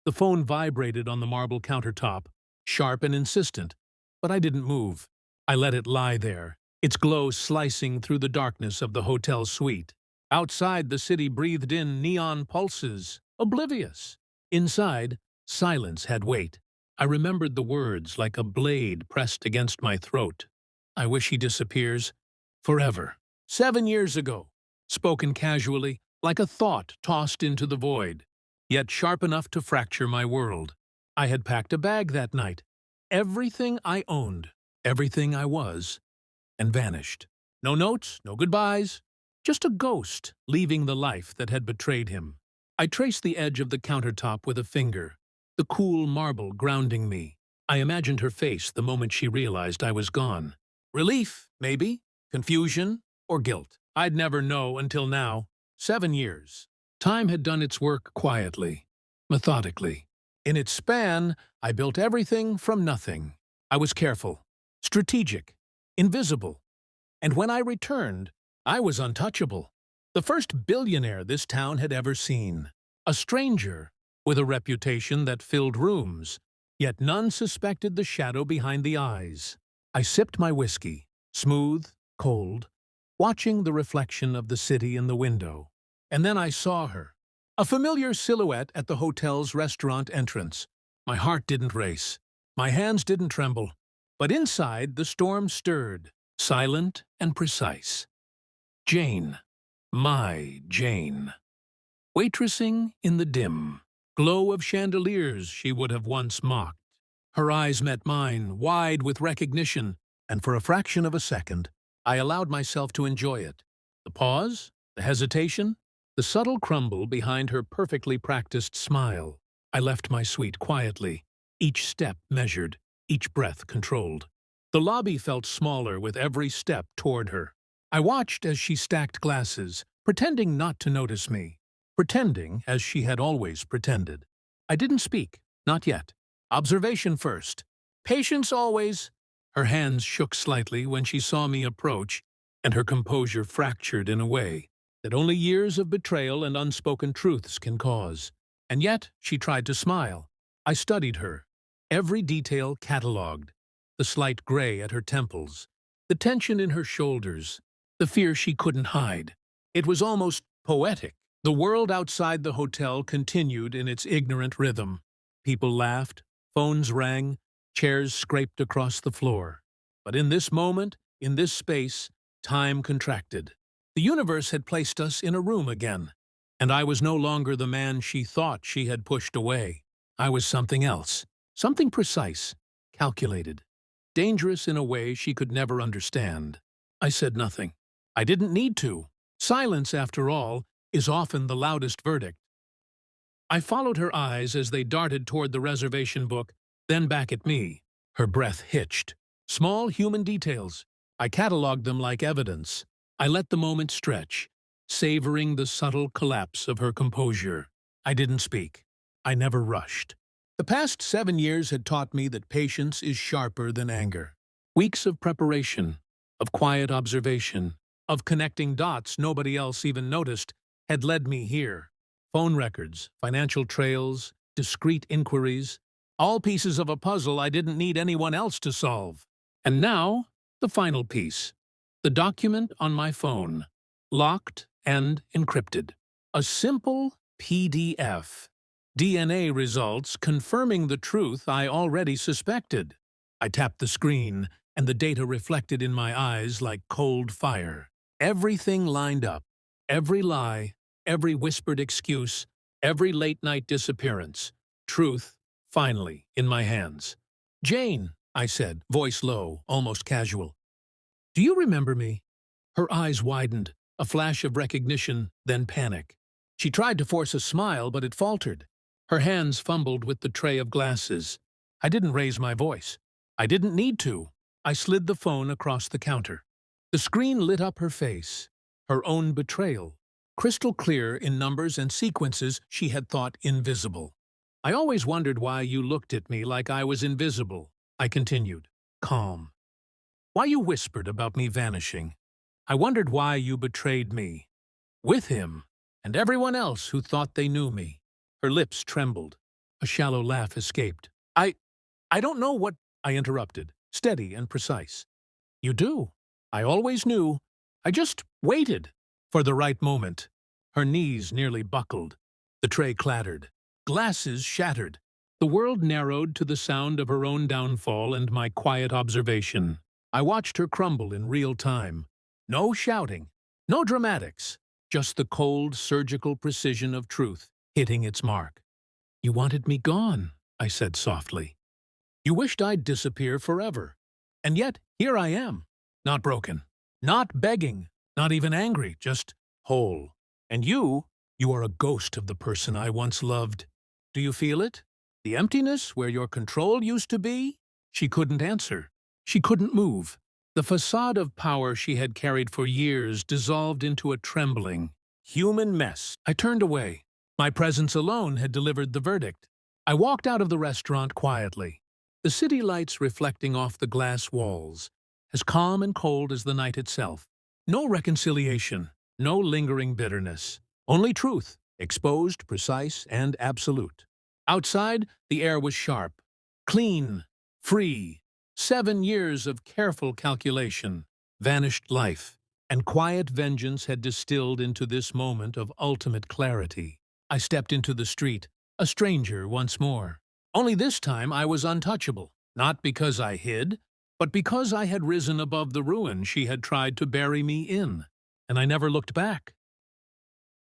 The phone vibrated on the marble countertop, sharp and insistent, but I didn't move. I let it lie there, its glow slicing through the darkness of the hotel suite. Outside, the city breathed in neon pulses, oblivious. Inside, silence had weight. I remembered the words like a blade pressed against my throat. I wish he disappears. Forever. 7 years ago. Spoken casually, like a thought tossed into the void, yet sharp enough to fracture my world. I had packed a bag that night. Everything I owned, everything I was, and vanished. No notes, no goodbyes, just a ghost leaving the life that had betrayed him. I traced the edge of the countertop with a finger, the cool marble grounding me. I imagined her face the moment she realized I was gone. Relief, maybe, confusion, or guilt. I'd never know until now. 7 years. Time had done its work quietly, methodically. In its span, I built everything from nothing. I was careful, strategic, invisible. And when I returned, I was untouchable. The first billionaire this town had ever seen. A stranger, with a reputation that filled rooms, yet none suspected the shadow behind the eyes. I sipped my whiskey, smooth, cold, watching the reflection of the city in the window. And then I saw her, a familiar silhouette at the hotel's restaurant entrance. My heart didn't race. My hands didn't tremble. But inside, the storm stirred, silent and precise. Jane. My Jane. Waitressing in the dim glow of chandeliers she would have once mocked. Her eyes met mine, wide with recognition, and for a fraction of a second, I allowed myself to enjoy it. The pause, the hesitation, the subtle crumble behind her perfectly practiced smile. I left my suite quietly, each step measured, each breath controlled. The lobby felt smaller with every step toward her. I watched as she stacked glasses, pretending not to notice me, pretending as she had always pretended. I didn't speak, not yet. Observation first. Patience always. Her hands shook slightly when she saw me approach, and her composure fractured in a way that only years of betrayal and unspoken truths can cause. And yet, she tried to smile. I studied her, every detail catalogued, the slight gray at her temples, the tension in her shoulders, the fear she couldn't hide. It was almost poetic. The world outside the hotel continued in its ignorant rhythm. People laughed, phones rang, chairs scraped across the floor. But in this moment, in this space, time contracted. The universe had placed us in a room again, and I was no longer the man she thought she had pushed away. I was something else, something precise, calculated, dangerous in a way she could never understand. I said nothing. I didn't need to. Silence, after all, is often the loudest verdict. I followed her eyes as they darted toward the reservation book, then back at me. Her breath hitched. Small human details. I cataloged them like evidence. I let the moment stretch, savoring the subtle collapse of her composure. I didn't speak. I never rushed. The past 7 years had taught me that patience is sharper than anger. Weeks of preparation, of quiet observation, of connecting dots nobody else even noticed, had led me here. Phone records, financial trails, discreet inquiries, all pieces of a puzzle I didn't need anyone else to solve. And now, the final piece. The document on my phone, locked and encrypted. A simple PDF. DNA results confirming the truth I already suspected. I tapped the screen, and the data reflected in my eyes like cold fire. Everything lined up. Every lie, every whispered excuse, every late-night disappearance. Truth, finally, in my hands. "Jane," I said, voice low, almost casual. "Do you remember me?" Her eyes widened, a flash of recognition, then panic. She tried to force a smile, but it faltered. Her hands fumbled with the tray of glasses. I didn't raise my voice. I didn't need to. I slid the phone across the counter. The screen lit up her face, her own betrayal, crystal clear in numbers and sequences she had thought invisible. "I always wondered why you looked at me like I was invisible," I continued, calm. "Why you whispered about me vanishing. I wondered why you betrayed me. With him, and everyone else who thought they knew me." Her lips trembled. A shallow laugh escaped. I don't know what I interrupted, steady and precise. You do. I always knew. I just waited for the right moment. Her knees nearly buckled. The tray clattered. Glasses shattered. The world narrowed to the sound of her own downfall and my quiet observation. I watched her crumble in real time. No shouting, no dramatics, just the cold, surgical precision of truth hitting its mark. You wanted me gone, I said softly. You wished I'd disappear forever. And yet, here I am. Not broken. Not begging. Not even angry. Just whole. And you are a ghost of the person I once loved. Do you feel it? The emptiness where your control used to be? She couldn't answer. She couldn't move. The facade of power she had carried for years dissolved into a trembling, human mess. I turned away. My presence alone had delivered the verdict. I walked out of the restaurant quietly, the city lights reflecting off the glass walls, as calm and cold as the night itself. No reconciliation, no lingering bitterness, only truth, exposed, precise, and absolute. Outside, the air was sharp, clean, free. 7 years of careful calculation, vanished life, and quiet vengeance had distilled into this moment of ultimate clarity. I stepped into the street, a stranger once more. Only this time I was untouchable, not because I hid, but because I had risen above the ruin she had tried to bury me in, and I never looked back.